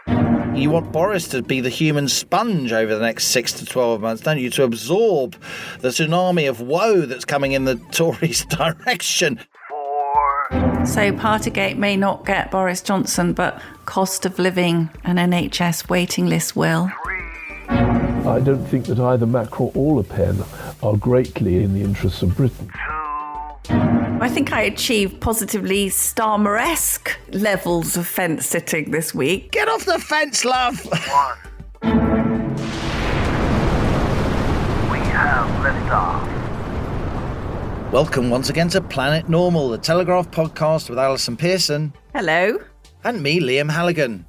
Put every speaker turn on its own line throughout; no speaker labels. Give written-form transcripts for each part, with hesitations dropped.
5. You want Boris to be the human sponge over the next 6 to 12 months, don't you? To absorb the tsunami of woe that's coming in the Tories' direction. 4.
So Partygate may not get Boris Johnson, but cost of living and NHS waiting list will.
3.
I don't think that either Macron or Le Pen are greatly in the interests of Britain.
2.
I think I achieved positively Starmer-esque levels of fence sitting this week.
Get off the fence, love! 1. We have liftoff. Welcome once again to Planet Normal, the Telegraph podcast with Allison Pearson.
Hello.
And me, Liam Halligan.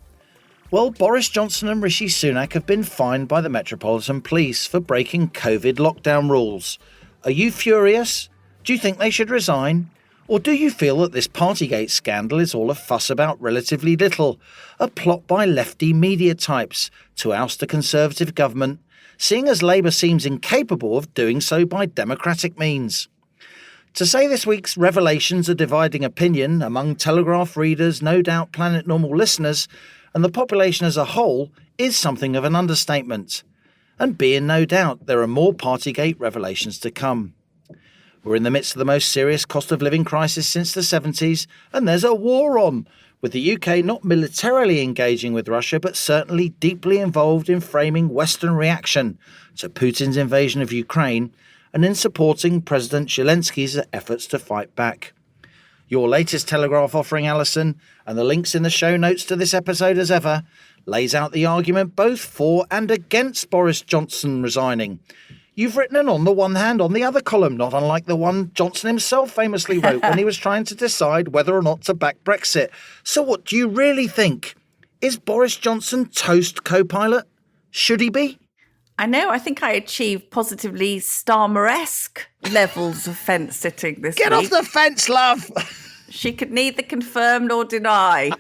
Well, Boris Johnson and Rishi Sunak have been fined by the Metropolitan Police for breaking COVID lockdown rules. Are you furious? Do you think they should resign? Or do you feel that this Partygate scandal is all a fuss about relatively little, a plot by lefty media types to oust a Conservative government, seeing as Labour seems incapable of doing so by democratic means? To say this week's revelations are dividing opinion among Telegraph readers, no doubt Planet Normal listeners, and the population as a whole is something of an understatement. And be in no doubt there are more Partygate revelations to come. We're in the midst of the most serious cost of living crisis since the 70s, and there's a war on, with the UK not militarily engaging with Russia, but certainly deeply involved in framing Western reaction to Putin's invasion of Ukraine and in supporting President Zelensky's efforts to fight back. Your latest Telegraph offering, Allison, and the links in the show notes to this episode as ever, lays out the argument both for and against Boris Johnson resigning. You've written an on the one hand, on the other column, not unlike the one Johnson himself famously wrote when he was trying to decide whether or not to back Brexit. So what do you really think? Is Boris Johnson toast co-pilot? Should he be?
I know, I think I achieved positively Starmer-esque levels of fence sitting this week.
Get off the fence, love!
She could neither confirm nor deny.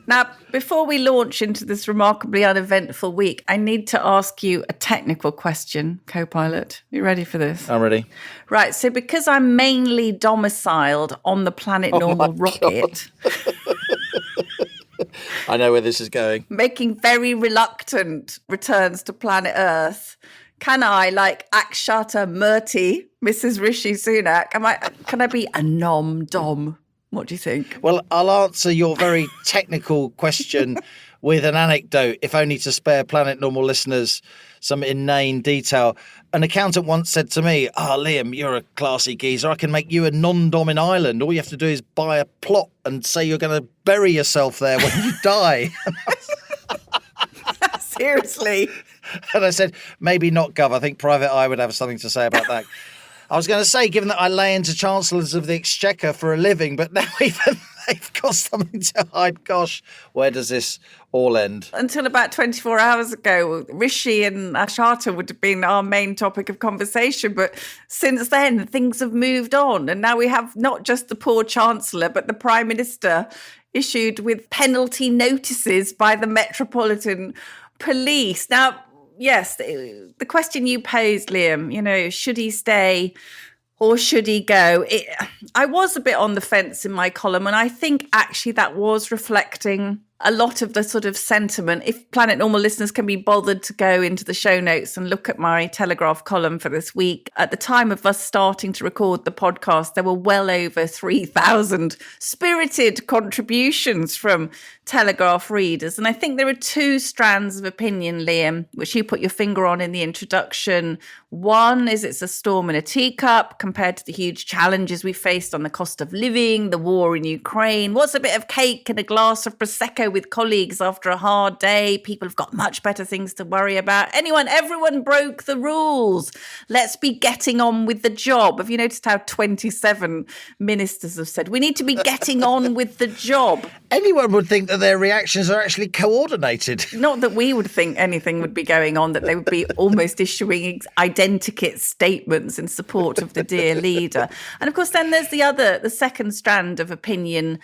Now, before we launch into this remarkably uneventful week, I need to ask you a technical question, co-pilot. You ready for this?
I'm ready.
Right, so because I'm mainly domiciled on the Planet Normal rocket...
I know where this is going.
Making very reluctant returns to planet Earth. Can I, like Akshata Murti, Mrs. Rishi Sunak, can I be a nom-dom? What do you think?
Well, I'll answer your very technical question with an anecdote, if only to spare Planet Normal listeners some inane detail. An accountant once said to me, Liam, you're a classy geezer. I can make you a non-dom in Ireland. All you have to do is buy a plot and say you're going to bury yourself there when you die.
Seriously?
And I said, maybe not, Gov. I think Private Eye would have something to say about that. I was going to say, given that I lay into Chancellors of the Exchequer for a living, but now even they've got something to hide. Gosh, where does this all end?
Until about 24 hours ago, Rishi and Akshata would have been our main topic of conversation. But since then, things have moved on. And now we have not just the poor Chancellor, but the Prime Minister issued with penalty notices by the Metropolitan Police. Now, yes, the question you posed, Liam, should he stay or should he go? I was a bit on the fence in my column, and I think actually that was reflecting a lot of the sort of sentiment. If Planet Normal listeners can be bothered to go into the show notes and look at my Telegraph column for this week, at the time of us starting to record the podcast, there were well over 3,000 spirited contributions from Telegraph readers. And I think there are two strands of opinion, Liam, which you put your finger on in the introduction. One is it's a storm in a teacup compared to the huge challenges we faced on the cost of living, the war in Ukraine. What's a bit of cake and a glass of Prosecco with colleagues after a hard day? People have got much better things to worry about. Everyone broke the rules. Let's be getting on with the job. Have you noticed how 27 ministers have said, we need to be getting on with the job?
Anyone would think that their reactions are actually coordinated.
Not that we would think anything would be going on, that they would be almost issuing identikit statements in support of the dear leader. And of course, then there's the second strand of opinion,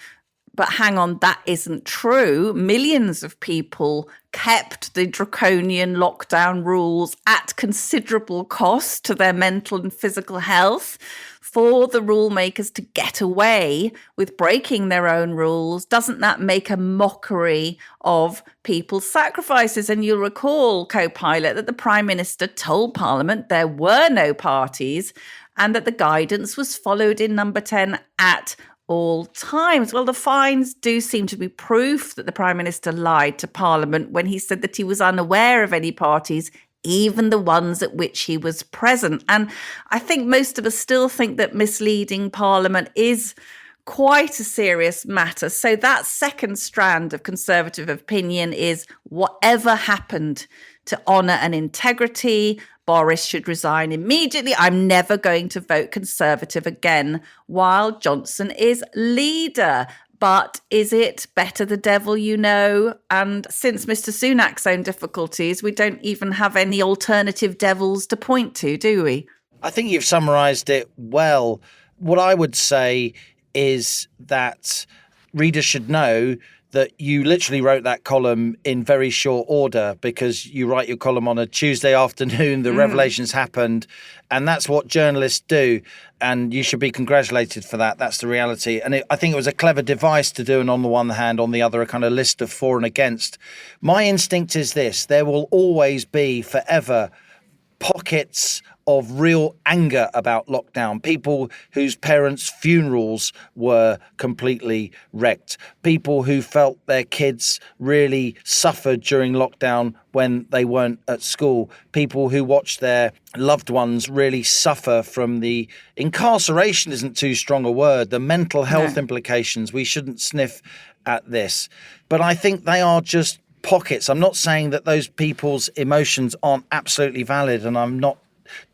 But hang on, that isn't true. Millions of people kept the draconian lockdown rules at considerable cost to their mental and physical health. For the rule makers to get away with breaking their own rules, doesn't that make a mockery of people's sacrifices? And you'll recall, co-pilot, that the Prime Minister told Parliament there were no parties and that the guidance was followed in number 10 at all times. Well, the fines do seem to be proof that the Prime Minister lied to Parliament when he said that he was unaware of any parties, even the ones at which he was present. And I think most of us still think that misleading Parliament is quite a serious matter. So that second strand of Conservative opinion is whatever happened to honour and integrity, Boris should resign immediately. I'm never going to vote Conservative again while Johnson is leader. But is it better the devil you know? And since Mr. Sunak's own difficulties, we don't even have any alternative devils to point to, do we?
I think you've summarised it well. What I would say is that readers should know that you literally wrote that column in very short order, because you write your column on a Tuesday afternoon, the revelations happened, and that's what journalists do, and you should be congratulated for that. That's the reality. And I think it was a clever device to do, and on the one hand, on the other, a kind of list of for and against. My instinct is this: there will always be forever pockets of real anger about lockdown, people whose parents' funerals were completely wrecked, people who felt their kids really suffered during lockdown when they weren't at school, people who watched their loved ones really suffer from the incarceration isn't too strong a word, the mental health implications. We shouldn't sniff at this. But I think they are just pockets. I'm not saying that those people's emotions aren't absolutely valid, and I'm not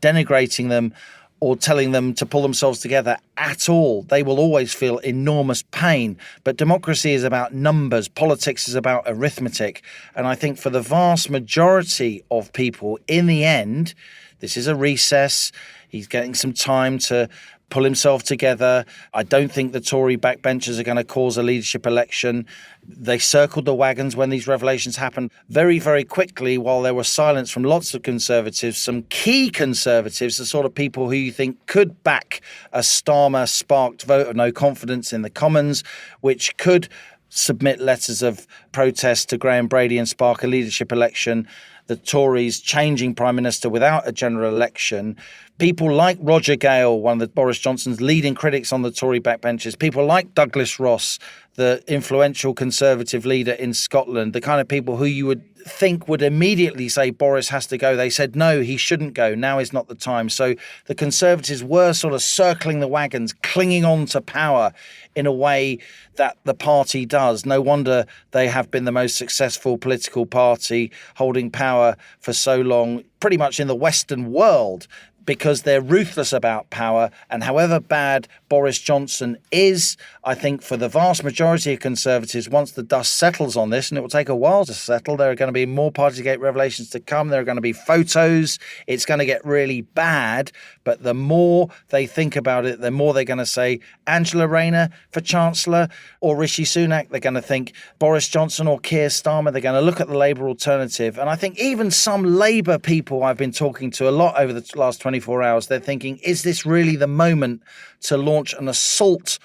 denigrating them or telling them to pull themselves together at all. They will always feel enormous pain. But democracy is about numbers. Politics is about arithmetic. And I think for the vast majority of people, in the end, this is a recess. He's getting some time to pull himself together. I don't think the Tory backbenchers are going to cause a leadership election. They circled the wagons when these revelations happened very, very quickly, while there was silence from lots of Conservatives. Some key Conservatives, the sort of people who you think could back a Starmer-sparked vote of no confidence in the Commons, which could submit letters of protest to Graham Brady and spark a leadership election. The Tories changing Prime Minister without a general election. People like Roger Gale, one of the Boris Johnson's leading critics on the Tory backbenches. People like Douglas Ross, the influential Conservative leader in Scotland, the kind of people who you would think would immediately say Boris has to go. They said, no, he shouldn't go. Now is not the time. So the Conservatives were sort of circling the wagons, clinging on to power in a way that the party does. No wonder they have been the most successful political party holding power for so long, pretty much in the Western world, because they're ruthless about power. And however bad Boris Johnson is, I think for the vast majority of Conservatives, once the dust settles on this, and it will take a while to settle, there are going to be more Partygate revelations to come. There are going to be photos. It's going to get really bad. But the more they think about it, the more they're going to say Angela Rayner for Chancellor or Rishi Sunak. They're going to think Boris Johnson or Keir Starmer. They're going to look at the Labour alternative. And I think even some Labour people I've been talking to a lot over the last 24 hours, they're thinking, is this really the moment to launch an assault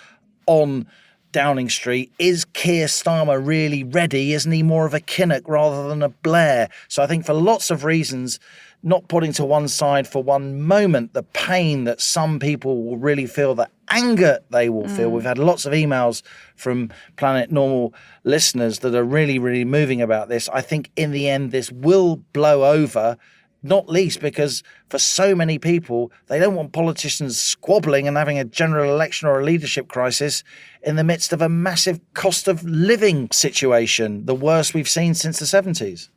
on Downing Street? Is Keir Starmer really ready? Isn't he more of a Kinnock rather than a Blair? So I think for lots of reasons, not putting to one side for one moment the pain that some people will really feel, the anger they will feel. We've had lots of emails from Planet Normal listeners that are really, really moving about this. I think in the end, this will blow over, not least because for so many people, they don't want politicians squabbling and having a general election or a leadership crisis in the midst of a massive cost of living situation, the worst we've seen since the 70s.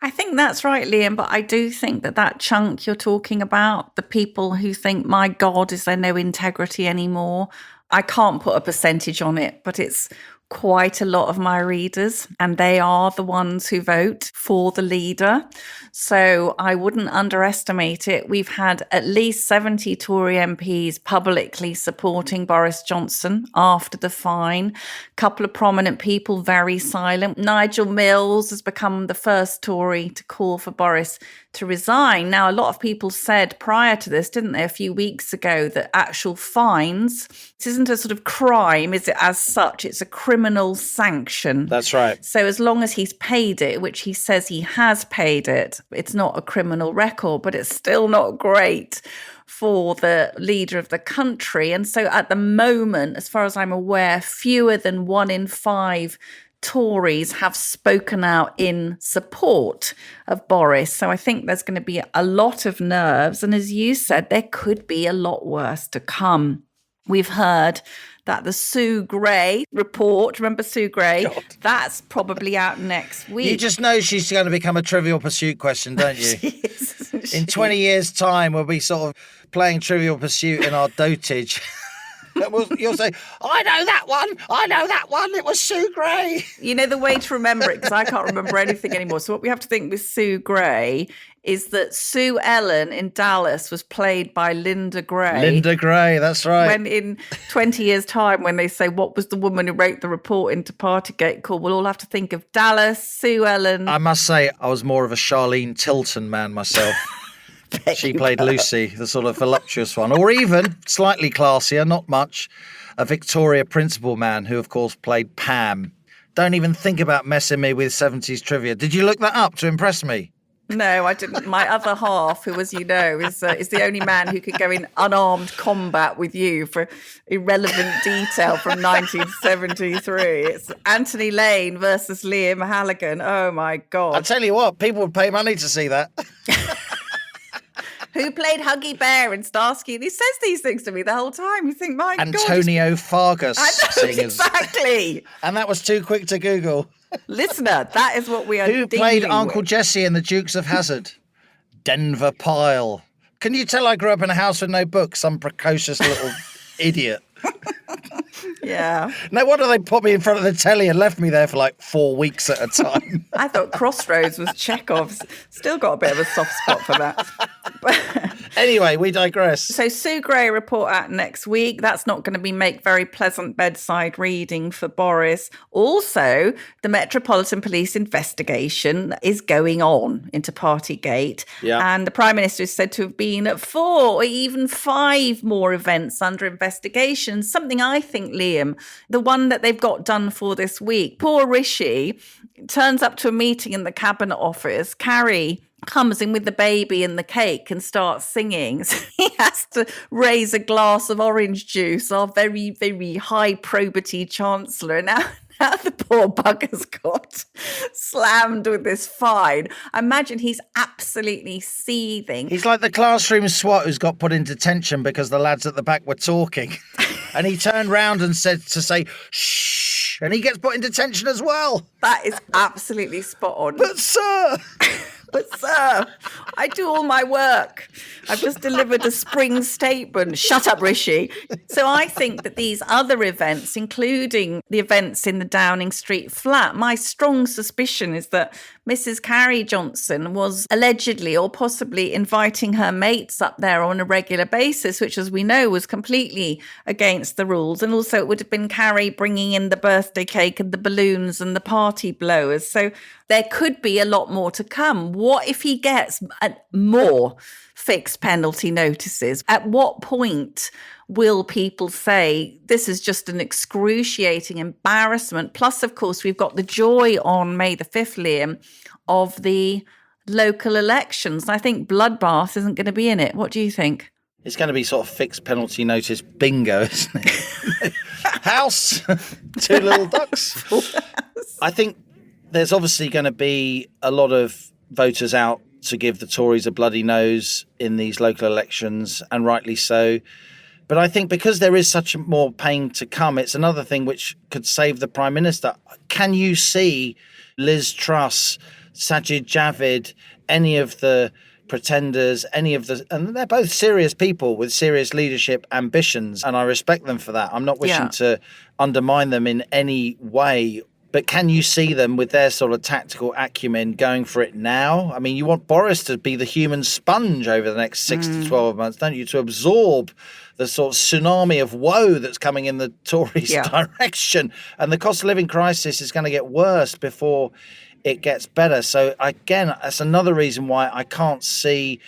I think that's right, Liam, but I do think that chunk you're talking about, the people who think, my God, is there no integrity anymore? I can't put a percentage on it, but it's quite a lot of my readers, and they are the ones who vote for the leader. So I wouldn't underestimate it. We've had at least 70 Tory MPs publicly supporting Boris Johnson after the fine. A couple of prominent people very silent. Nigel Mills has become the first Tory to call for Boris to resign. Now, a lot of people said prior to this, didn't they, a few weeks ago, that actual fines, this isn't a sort of crime, is it, as such? It's a criminal sanction.
That's right.
So as long as he's paid it, which he says he has paid it, it's not a criminal record, but it's still not great for the leader of the country. And so at the moment, as far as I'm aware, fewer than 1 in 5 Tories have spoken out in support of Boris. So I think there's going to be a lot of nerves. And as you said, there could be a lot worse to come. We've heard that the Sue Gray report, remember Sue Gray?
God.
That's probably out next week.
You just know she's going to become a Trivial Pursuit question, don't you? In 20 years' time, we'll be sort of playing Trivial Pursuit in our dotage. You'll say, I know that one, it was Sue Gray.
You know, the way to remember it, because I can't remember anything anymore. So what we have to think with Sue Gray is that Sue Ellen in Dallas was played by Linda Gray.
Linda Gray, that's right.
When in 20 years' time, when they say, what was the woman who wrote the report into Partygate called, we'll all have to think of Dallas, Sue Ellen.
I must say, I was more of a Charlene Tilton man myself. She played Lucy, the sort of voluptuous one. Or even, slightly classier, not much, a Victoria Principal man who, of course, played Pam. Don't even think about messing me with 70s trivia. Did you look that up to impress me?
No, I didn't. My other half, who, as you know, is the only man who could go in unarmed combat with you for irrelevant detail from 1973. It's Anthony Lane versus Liam Halligan. Oh, my God.
I'll tell you what, people would pay money to see that.
Who played Huggy Bear in Starsky? And he says these things to me the whole time. You think, my God.
Antonio Fargas.
I know,
singers.
exactly.
And that was too quick to Google.
Listener, that is what we are
Who played
dealing
Uncle
with.
Jesse in The Dukes of Hazzard? Denver Pyle. Can you tell I grew up in a house with no books? Some precocious little idiot.
Yeah.
No wonder they put me in front of the telly and left me there for like 4 weeks at a time.
I thought Crossroads was Chekhov's. Still got a bit of a soft spot for that.
Anyway, we digress.
So Sue Gray report out next week. That's not going to make very pleasant bedside reading for Boris. Also, the Metropolitan Police investigation is going on into Partygate.
Yeah.
And the Prime Minister is said to have been at 4 or even 5 more events under investigation. Something I think, Liam, the one that they've got done for this week, poor Rishi turns up to a meeting in the Cabinet Office. Carrie comes in with the baby and the cake and starts singing. So he has to raise a glass of orange juice, our very, very high probity Chancellor. Now the poor bugger's got slammed with this fine. I imagine he's absolutely seething.
He's like the classroom SWAT who's got put in detention because the lads at the back were talking. And he turned round and said to say, shh, and he gets put in detention as well.
That is absolutely spot on.
But sir...
But sir, I do all my work. I've just delivered a spring statement. Shut up, Rishi. So I think that these other events, including the events in the Downing Street flat, my strong suspicion is that Mrs. Carrie Johnson was allegedly or possibly inviting her mates up there on a regular basis, which, as we know, was completely against the rules. And also it would have been Carrie bringing in the birthday cake and the balloons and the party blowers. So there could be a lot more to come. What if he gets more fixed penalty notices? At what point will people say this is just an excruciating embarrassment? Plus, of course, we've got the joy on May the 5th, Liam, of the local elections. I think bloodbath isn't going to be in it. What do you think?
It's going to be sort of fixed penalty notice bingo, isn't it? House, 2 little ducks. I think there's obviously going to be a lot of voters out to give the Tories a bloody nose in these local elections, and rightly so. But I think because there is such more pain to come, it's another thing which could save the Prime Minister. Can you see Liz Truss, Sajid Javid, any of the pretenders, and they're both serious people with serious leadership ambitions, and I respect them for that. I'm not wishing to undermine them in any way. But can you see them with their sort of tactical acumen going for it now? I mean, you want Boris to be the human sponge over the next 6 to 12 months, don't you? To absorb the sort of tsunami of woe that's coming in the Tories' direction. And the cost of living crisis is going to get worse before it gets better. So again, that's another reason why I can't see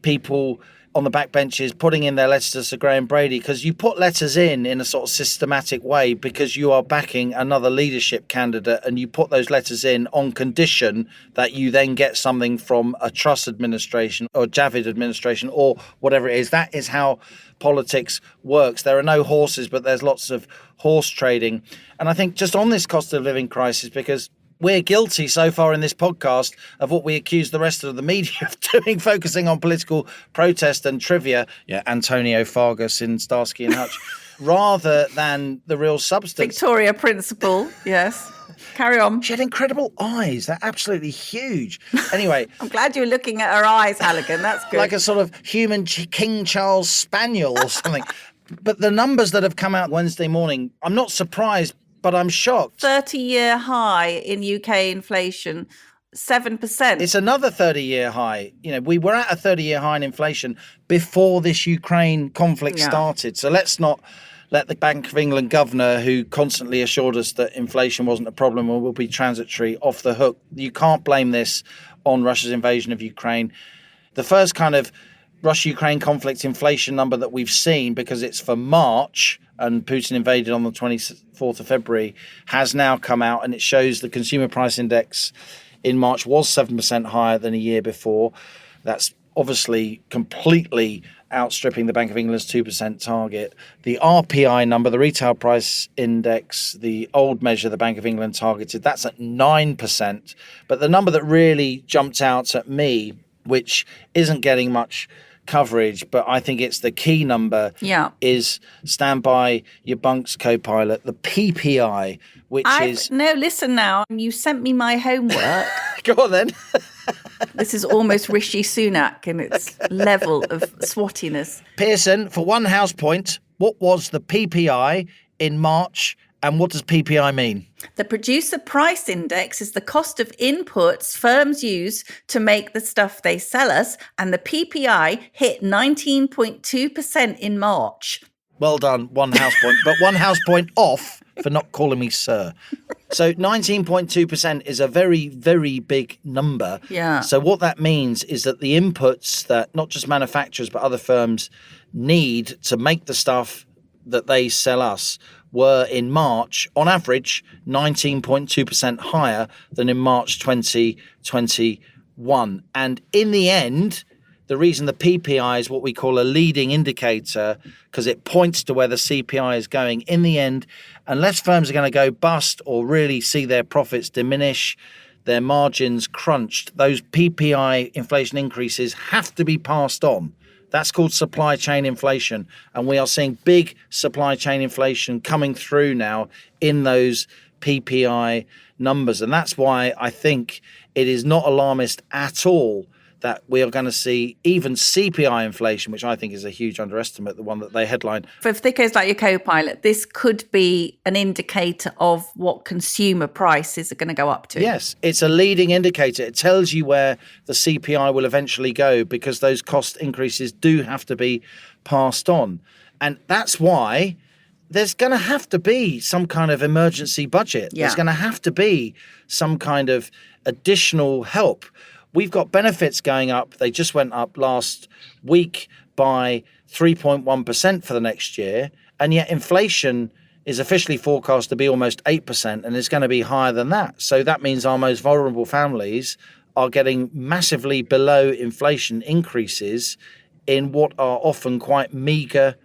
people on the backbenches putting in their letters to Sir Graham Brady, because you put letters in a sort of systematic way because you are backing another leadership candidate, and you put those letters in on condition that you then get something from a Truss administration or Javid administration or whatever it is. That is how politics works. There are no horses, but there's lots of horse trading. And I think just on this cost of living crisis, because we're guilty so far in this podcast of what we accuse the rest of the media of doing, focusing on political protest and trivia. Yeah, Antonio Fargas in Starsky and Hutch, rather than the real substance.
Victoria Principal, yes. Carry on.
She had incredible eyes. They're absolutely huge. Anyway.
I'm glad you're looking at her eyes, Halligan. That's good.
Like a sort of human King Charles Spaniel or something. But the numbers that have come out Wednesday morning, I'm not surprised, but I'm shocked.
30-year high in UK inflation, 7%.
It's another 30-year high. You know, we were at a 30-year high in inflation before this Ukraine conflict started. So let's not let the Bank of England governor, who constantly assured us that inflation wasn't a problem or will be transitory, off the hook. You can't blame this on Russia's invasion of Ukraine. The first kind of Russia-Ukraine conflict inflation number that we've seen, because it's for March and Putin invaded on the 24th of February, has now come out, and it shows the consumer price index in March was 7% higher than a year before. That's obviously completely outstripping the Bank of England's 2% target. The RPI number, the retail price index, the old measure the Bank of England targeted, that's at 9%. But the number that really jumped out at me, which isn't getting much coverage, but I think it's the key number, is, stand by your bunks, co-pilot, the PPI, which is...
No, listen now. You sent me my homework.
Go on then.
This is almost Rishi Sunak in its level of swottiness.
Pearson, for 1 house point, what was the PPI in March, and what does PPI mean?
The producer price index is the cost of inputs firms use to make the stuff they sell us, and the PPI hit 19.2% in March.
Well done, 1 house point, but 1 house point off for not calling me sir. So 19.2% is a very, very big number.
Yeah.
So what that means is that the inputs that not just manufacturers but other firms need to make the stuff that they sell us were in March, on average, 19.2% higher than in March 2021. And in the end, the reason the PPI is what we call a leading indicator, because it points to where the CPI is going, in the end, unless firms are going to go bust or really see their profits diminish, their margins crunched, those PPI inflation increases have to be passed on. That's called supply chain inflation. And we are seeing big supply chain inflation coming through now in those PPI numbers. And that's why I think it is not alarmist at all that we are going to see even CPI inflation, which I think is a huge underestimate, the one that they headline.
For thickos like your co-pilot, this could be an indicator of what consumer prices are going to go up to.
Yes, it's a leading indicator. It tells you where the CPI will eventually go, because those cost increases do have to be passed on. And that's why there's going to have to be some kind of emergency budget.
Yeah.
There's going to have to be some kind of additional help. We've got benefits going up. They just went up last week by 3.1% for the next year. And yet inflation is officially forecast to be almost 8%, and it's going to be higher than that. So that means our most vulnerable families are getting massively below inflation increases in what are often quite meagre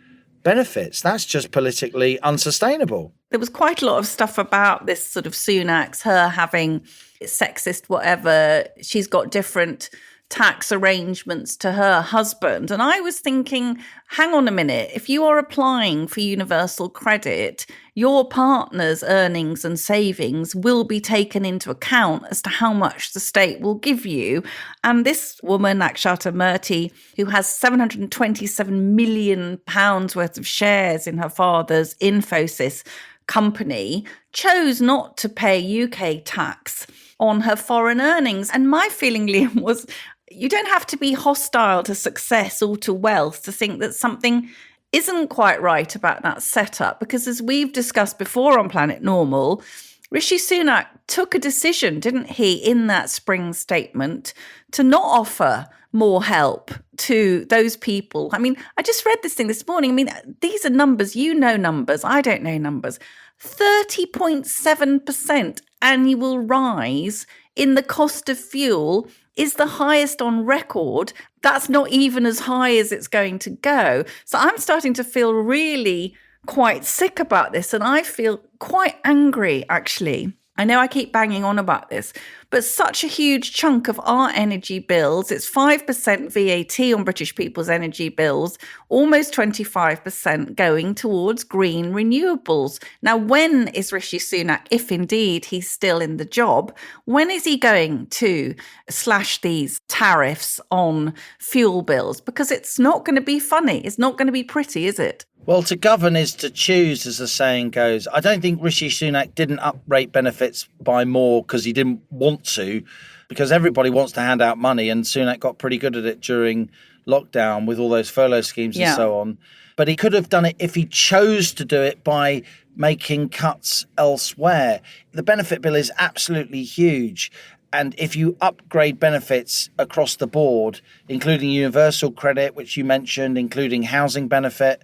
benefits. That's just politically unsustainable.
There was quite a lot of stuff about this sort of Sunak's, her having sexist whatever. She's got different tax arrangements to her husband. And I was thinking, hang on a minute, if you are applying for universal credit, your partner's earnings and savings will be taken into account as to how much the state will give you. And this woman, Akshata Murthy, who has £727 million worth of shares in her father's Infosys company, chose not to pay UK tax on her foreign earnings. And my feeling, Liam, was you don't have to be hostile to success or to wealth to think that something isn't quite right about that setup. Because as we've discussed before on Planet Normal, Rishi Sunak took a decision, didn't he, in that spring statement to not offer more help to those people. I mean, I just read this thing this morning. I mean, these are numbers, you know numbers, I don't know numbers. 30.7% annual rise in the cost of fuel is the highest on record. That's not even as high as it's going to go. So I'm starting to feel really quite sick about this, and I feel quite angry, actually. I know I keep banging on about this, but such a huge chunk of our energy bills, it's 5% VAT on British people's energy bills, almost 25% going towards green renewables. Now, when is Rishi Sunak, if indeed he's still in the job, when is he going to slash these tariffs on fuel bills? Because it's not going to be funny. It's not going to be pretty, is it?
Well, to govern is to choose, as the saying goes. I don't think Rishi Sunak didn't uprate benefits by more because he didn't want to, because everybody wants to hand out money, and Sunak got pretty good at it during lockdown with all those furlough schemes and so on. But he could have done it if he chose to do it by making cuts elsewhere. The benefit bill is absolutely huge. And if you upgrade benefits across the board, including universal credit, which you mentioned, including housing benefit,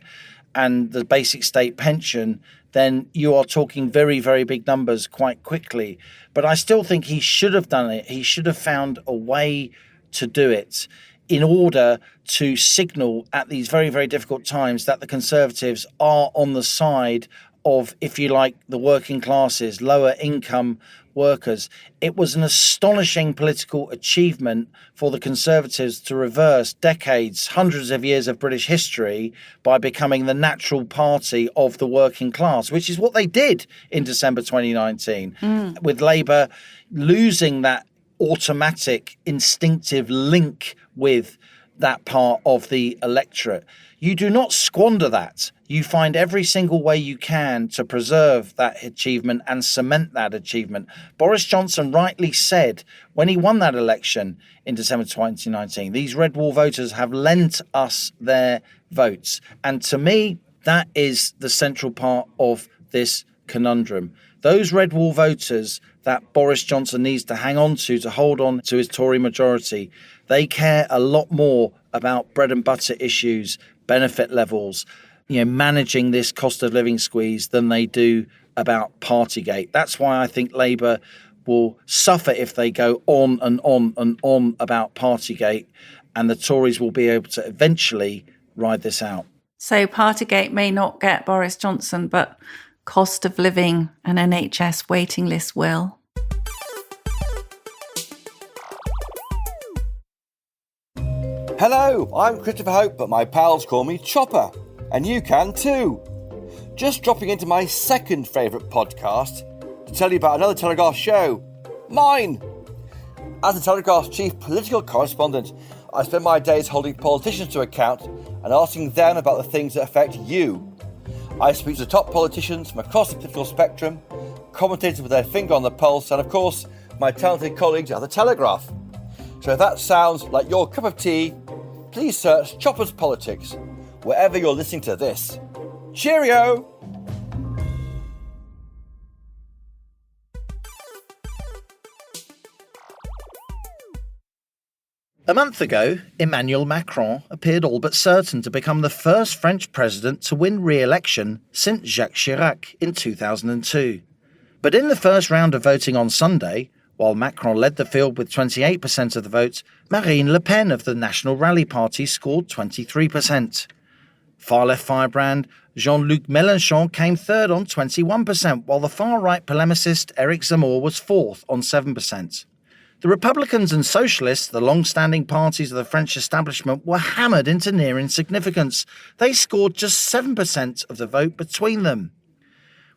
and the basic state pension, then you are talking very, very big numbers quite quickly. But I still think he should have done it. He should have found a way to do it in order to signal at these very, very difficult times that the Conservatives are on the side of, if you like, the working classes, lower income workers. It was an astonishing political achievement for the Conservatives to reverse decades, hundreds of years of British history by becoming the natural party of the working class, which is what they did in December 2019, with Labour losing that automatic, instinctive link with that part of the electorate. You do not squander that. You find every single way you can to preserve that achievement and cement that achievement. Boris Johnson rightly said when he won that election in December 2019, these red wall voters have lent us their votes. And to me, that is the central part of this conundrum. Those red wall voters that Boris Johnson needs to hang on to hold on to his Tory majority, they care a lot more about bread and butter issues, benefit levels, managing this cost of living squeeze than they do about Partygate. That's why I think Labour will suffer if they go on and on and on about Partygate, and the Tories will be able to eventually ride this out.
So Partygate may not get Boris Johnson, but cost of living and NHS waiting list will.
Hello, I'm Christopher Hope, but my pals call me Chopper, and you can too. Just dropping into my second favourite podcast to tell you about another Telegraph show, mine. As the Telegraph's chief political correspondent, I spend my days holding politicians to account and asking them about the things that affect you. I speak to top politicians from across the political spectrum, commentators with their finger on the pulse, and of course, my talented colleagues at the Telegraph. So if that sounds like your cup of tea, please search Chopper's Politics wherever you're listening to this. Cheerio!
A month ago, Emmanuel Macron appeared all but certain to become the first French president to win re-election since Jacques Chirac in 2002. But in the first round of voting on Sunday, while Macron led the field with 28% of the votes, Marine Le Pen of the National Rally Party scored 23%. Far-left firebrand Jean-Luc Mélenchon came third on 21%, while the far-right polemicist Éric Zemmour was fourth on 7%. The Republicans and Socialists, the long-standing parties of the French establishment, were hammered into near insignificance. They scored just 7% of the vote between them.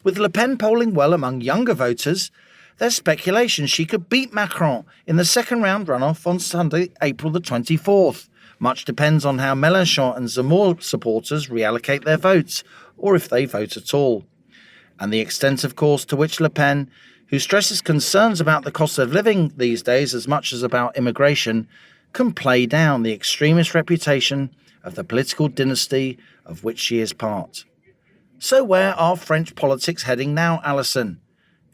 With Le Pen polling well among younger voters, there's speculation she could beat Macron in the second round runoff on Sunday, April the 24th. Much depends on how Mélenchon and Zemmour supporters reallocate their votes, or if they vote at all. And the extent, of course, to which Le Pen, who stresses concerns about the cost of living these days as much as about immigration, can play down the extremist reputation of the political dynasty of which she is part. So where are French politics heading now, Alison?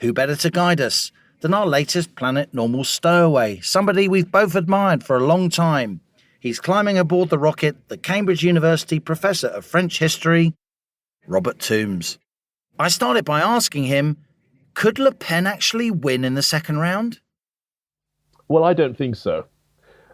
Who better to guide us than our latest Planet Normal stowaway, somebody we've both admired for a long time. He's climbing aboard the rocket, the Cambridge University Professor of French History, Robert Toombs. I started by asking him, could Le Pen actually win in the second round?
Well, I don't think so.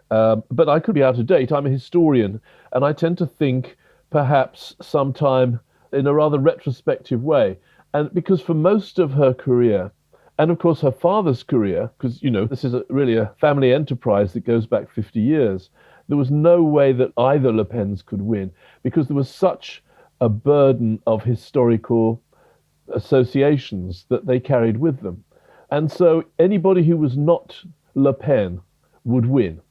But I could be out of date. I'm a historian, and I tend to think perhaps sometime in a rather retrospective way. And because for most of her career, and of course her father's career, because, this is really a family enterprise that goes back 50 years, there was no way that either Le Pen's could win, because there was such a burden of historical associations that they carried with them. And so anybody who was not Le Pen would win.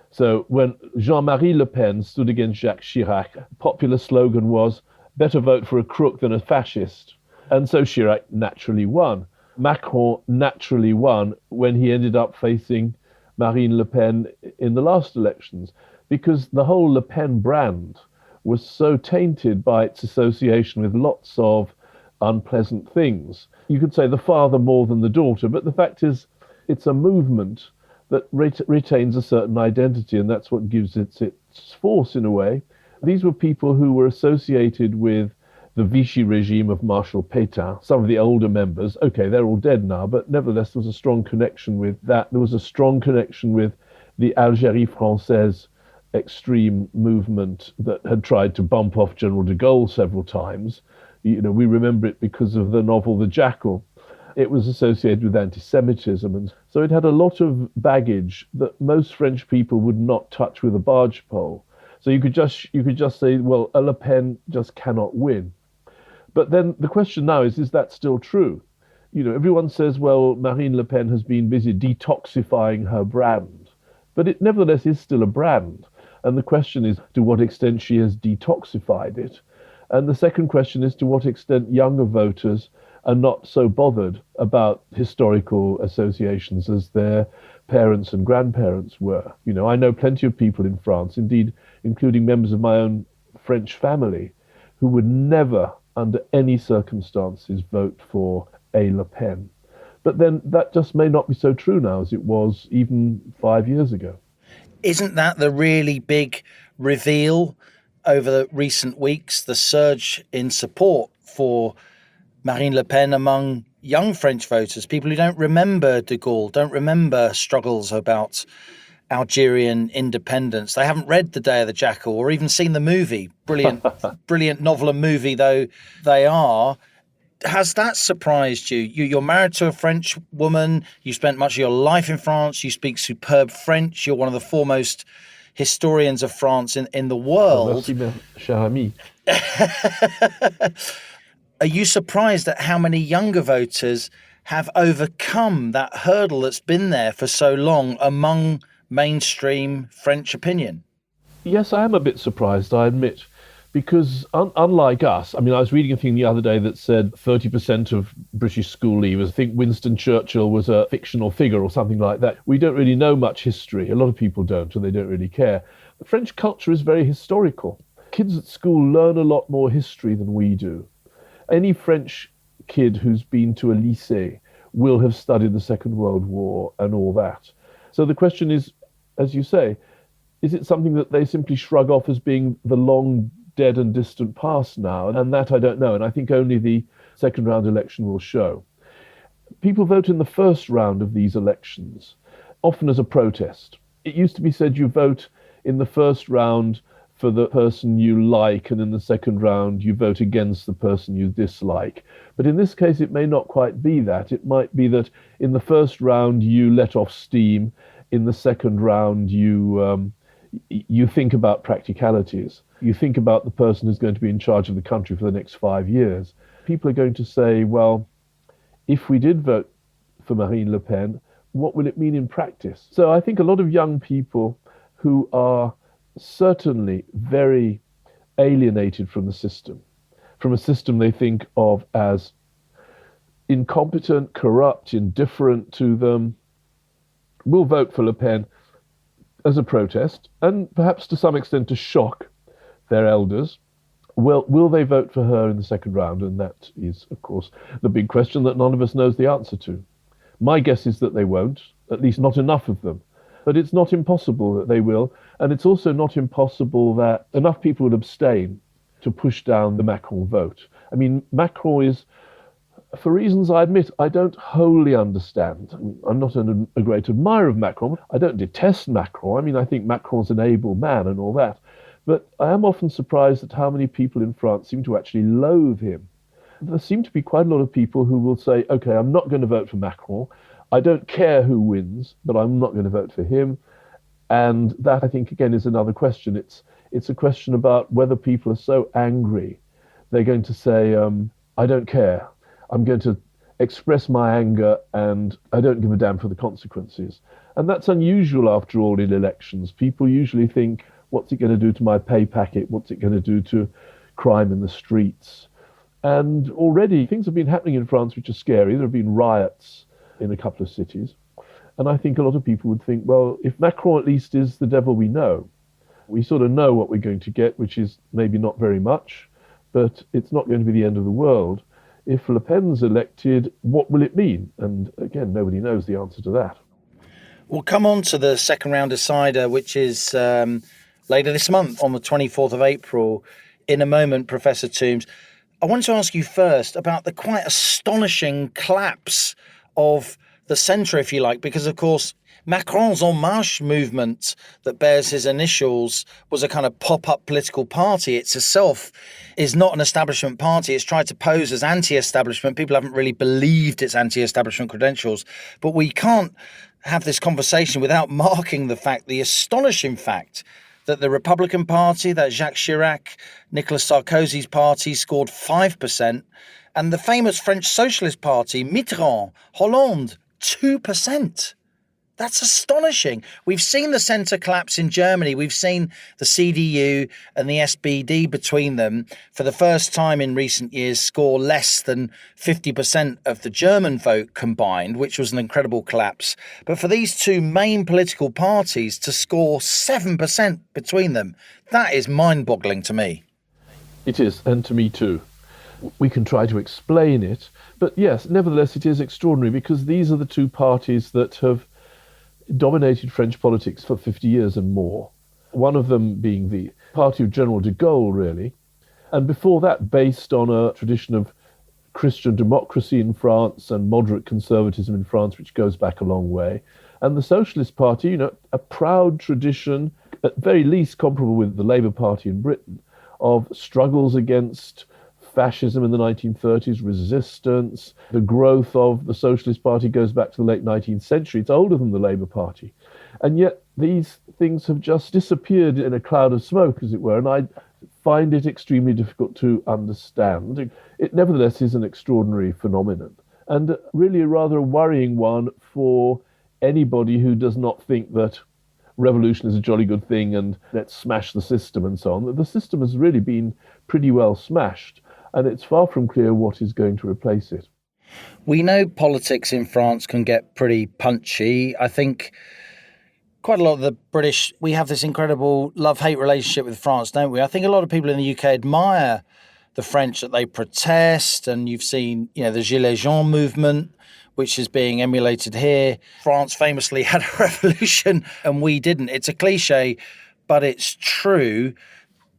So when Jean-Marie Le Pen stood against Jacques Chirac, popular slogan was, better vote for a crook than a fascist. And so Chirac naturally won. Macron naturally won when he ended up facing Marine Le Pen in the last elections, because the whole Le Pen brand was so tainted by its association with lots of unpleasant things. You could say the father more than the daughter, but the fact is it's a movement that retains a certain identity, and that's what gives its force in a way. These were people who were associated with the Vichy regime of Marshal Pétain. Some of the older members, okay, they're all dead now, but nevertheless there was a strong connection with that. There was a strong connection with the Algérie Française extreme movement that had tried to bump off General de Gaulle several times. We remember it because of the novel The Jackal. It was associated with anti-Semitism, and so it had a lot of baggage that most French people would not touch with a barge pole. So you could just say, well, a Le Pen just cannot win. But then the question now is that still true? Everyone says, well, Marine Le Pen has been busy detoxifying her brand, but it nevertheless is still a brand. And the question is to what extent she has detoxified it. And the second question is to what extent younger voters are not so bothered about historical associations as their parents and grandparents were. I know plenty of people in France, indeed, including members of my own French family, who would never, under any circumstances, vote for a Le Pen. But then that just may not be so true now as it was even 5 years ago.
Isn't that the really big reveal over the recent weeks, the surge in support for Marine Le Pen among young French voters, people who don't remember de Gaulle, don't remember struggles about Algerian independence. They haven't read The Day of the Jackal or even seen the movie. Brilliant novel and movie though they are. Has that surprised you? You're married to a French woman. You spent much of your life in France. You speak superb French. You're one of the foremost historians of France in the world.
Merci, cher ami.
Are you surprised at how many younger voters have overcome that hurdle that's been there for so long among mainstream French opinion?
Yes, I am a bit surprised, I admit, because unlike us, I was reading a thing the other day that said 30% of British school leavers think Winston Churchill was a fictional figure or something like that. We don't really know much history. A lot of people don't, and they don't really care. French culture is very historical. Kids at school learn a lot more history than we do. Any French kid who's been to a lycée will have studied the Second World War and all that. So the question is, as you say, is it something that they simply shrug off as being the long dead and distant past now? And that I don't know. And I think only the second round election will show. People vote in the first round of these elections, often as a protest. It used to be said you vote in the first round for the person you like, and in the second round you vote against the person you dislike. But in this case, it may not quite be that. It might be that in the first round you let off steam. In the second round, you think about practicalities. You think about the person who's going to be in charge of the country for the next 5 years. People are going to say, well, if we did vote for Marine Le Pen, what will it mean in practice? So I think a lot of young people who are certainly very alienated from the system, from a system they think of as incompetent, corrupt, indifferent to them, will vote for Le Pen as a protest, and perhaps to some extent to shock their elders. Will they vote for her in the second round? And that is, of course, the big question that none of us knows the answer to. My guess is that they won't, at least not enough of them. But it's not impossible that they will, and it's also not impossible that enough people will abstain to push down the Macron vote. I mean, Macron is, for reasons I admit I don't wholly understand. I'm not a great admirer of Macron. I don't detest Macron. I mean, I think Macron's an able man and all that. But I am often surprised at how many people in France seem to actually loathe him. There seem to be quite a lot of people who will say, okay, I'm not going to vote for Macron. I don't care who wins, but I'm not going to vote for him. And that, I think, again, is another question. It's a question about whether people are so angry, they're going to say, I don't care. I'm going to express my anger and I don't give a damn for the consequences. And that's unusual, after all, in elections. People usually think, what's it going to do to my pay packet? What's it going to do to crime in the streets? And already things have been happening in France which are scary. There have been riots in a couple of cities. And I think a lot of people would think, well, if Macron at least is the devil we know, we sort of know what we're going to get, which is maybe not very much, but it's not going to be the end of the world. If Le Pen's elected, what will it mean? And again, nobody knows the answer to that.
We'll come on to the second round decider, which is later this month on the 24th of April. In a moment, Professor Toombs. I wanted to ask you first about the quite astonishing collapse of the centre, if you like, because, of course, Macron's En Marche movement that bears his initials was a kind of pop-up political party. It itself is not an establishment party. It's tried to pose as anti-establishment. People haven't really believed its anti-establishment credentials. But we can't have this conversation without marking the astonishing fact, that the Republican Party, that Jacques Chirac, Nicolas Sarkozy's party, scored 5%, and the famous French Socialist Party, Mitterrand, Hollande, 2%. That's astonishing. We've seen the centre collapse in Germany. We've seen the CDU and the SPD between them, for the first time in recent years, score less than 50% of the German vote combined, which was an incredible collapse. But for these two main political parties to score 7% between them, that is mind-boggling to me.
It is, and to me too. We can try to explain it, but yes, nevertheless, it is extraordinary, because these are the two parties that have dominated French politics for 50 years and more. One of them being the party of General de Gaulle, really. And before that, based on a tradition of Christian democracy in France and moderate conservatism in France, which goes back a long way. And the Socialist Party, a proud tradition, at very least comparable with the Labour Party in Britain, of struggles against fascism in the 1930s, resistance. The growth of the Socialist Party goes back to the late 19th century. It's older than the Labour Party. And yet these things have just disappeared in a cloud of smoke, as it were, and I find it extremely difficult to understand. It nevertheless is an extraordinary phenomenon, and really a rather worrying one for anybody who does not think that revolution is a jolly good thing and let's smash the system and so on. The system has really been pretty well smashed, and it's far from clear what is going to replace it.
We know politics in France can get pretty punchy. I think quite a lot of the British, we have this incredible love-hate relationship with France, don't we? I think a lot of people in the UK admire the French, that they protest, and you've seen, the Gilets jaunes movement, which is being emulated here. France famously had a revolution and we didn't. It's a cliche, but it's true.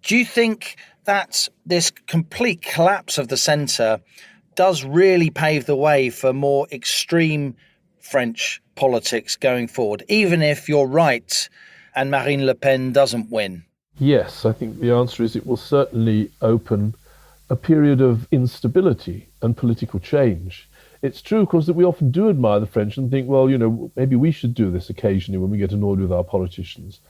Do you think that this complete collapse of the centre does really pave the way for more extreme French politics going forward, even if you're right and Marine Le Pen doesn't win?
Yes, I think the answer is it will certainly open a period of instability and political change. It's true, of course, that we often do admire the French and think, well, maybe we should do this occasionally when we get annoyed with our politicians.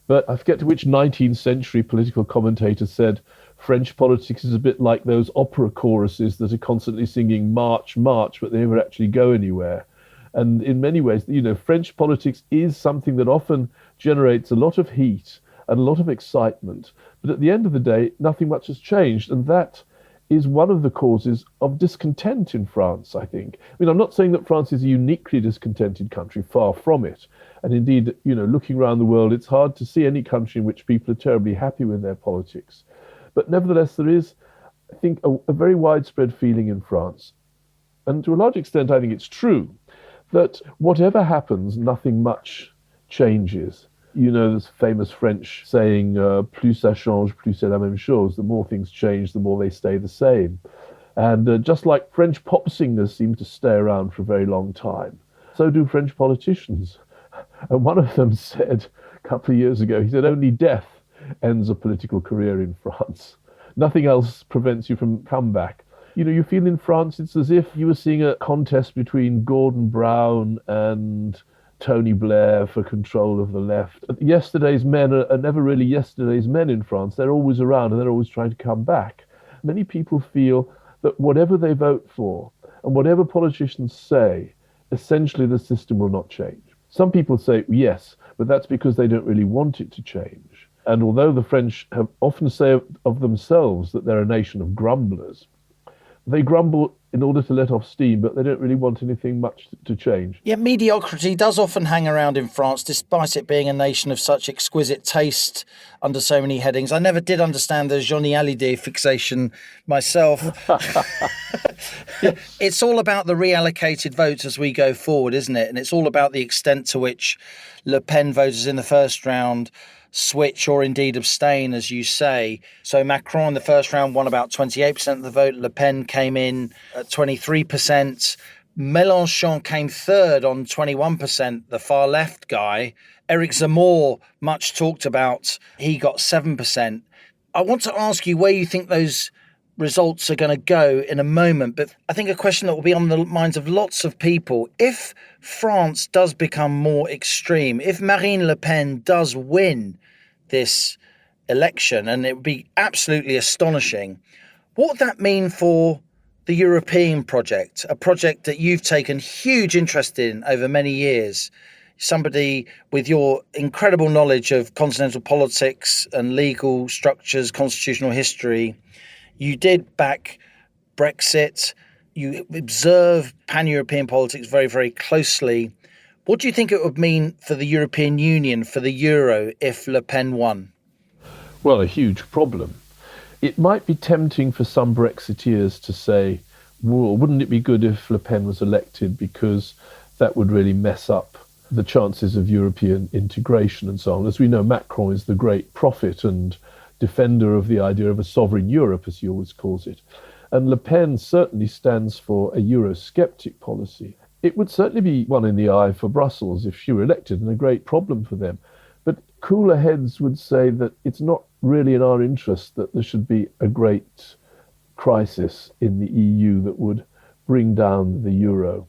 But I forget to which 19th century political commentator said French politics is a bit like those opera choruses that are constantly singing March, March, but they never actually go anywhere. And in many ways, French politics is something that often generates a lot of heat and a lot of excitement. But at the end of the day, nothing much has changed. And that is one of the causes of discontent in France, I think. I mean, I'm not saying that France is a uniquely discontented country, far from it. And indeed, looking around the world, it's hard to see any country in which people are terribly happy with their politics. But nevertheless, there is, I think, a very widespread feeling in France. And to a large extent, I think it's true that whatever happens, nothing much changes. This famous French saying, plus ça change, plus c'est la même chose. The more things change, the more they stay the same. And just like French pop singers seem to stay around for a very long time, so do French politicians. And one of them said a couple of years ago, he said, only death ends a political career in France. Nothing else prevents you from comeback. You feel in France, it's as if you were seeing a contest between Gordon Brown and Tony Blair for control of the left. Yesterday's men are never really yesterday's men in France. They're always around and they're always trying to come back. Many people feel that whatever they vote for and whatever politicians say, essentially the system will not change. Some people say yes, but that's because they don't really want it to change. And although the French have often say of themselves that they're a nation of grumblers, they grumble in order to let off steam, but they don't really want anything much to change.
Yeah, mediocrity does often hang around in France, despite it being a nation of such exquisite taste under so many headings. I never did understand the Johnny Hallyday fixation myself. It's all about the reallocated votes as we go forward, isn't it? And it's all about the extent to which Le Pen voters in the first round switch or indeed abstain, as you say. So Macron in the first round won about 28% of the vote. Le Pen came in at 23%. Mélenchon came third on 21%, the far left guy. Eric Zemmour, much talked about, he got 7%. I want to ask you where you think those results are going to go in a moment, but I think a question that will be on the minds of lots of people: if France does become more extreme, if Marine Le Pen does win this election, and it would be absolutely astonishing, what would that mean for the European project, a project that you've taken huge interest in over many years? Somebody with your incredible knowledge of continental politics and legal structures, constitutional history. You did back Brexit. You observe pan-European politics very, very closely. What do you think it would mean for the European Union, for the euro, if Le Pen won?
Well, a huge problem. It might be tempting for some Brexiteers to say, well, wouldn't it be good if Le Pen was elected, because that would really mess up the chances of European integration and so on. As we know, Macron is the great prophet and defender of the idea of a sovereign Europe, as he always calls it. And Le Pen certainly stands for a Eurosceptic policy. It would certainly be one in the eye for Brussels if she were elected, and a great problem for them. But cooler heads would say that it's not really in our interest that there should be a great crisis in the EU that would bring down the euro,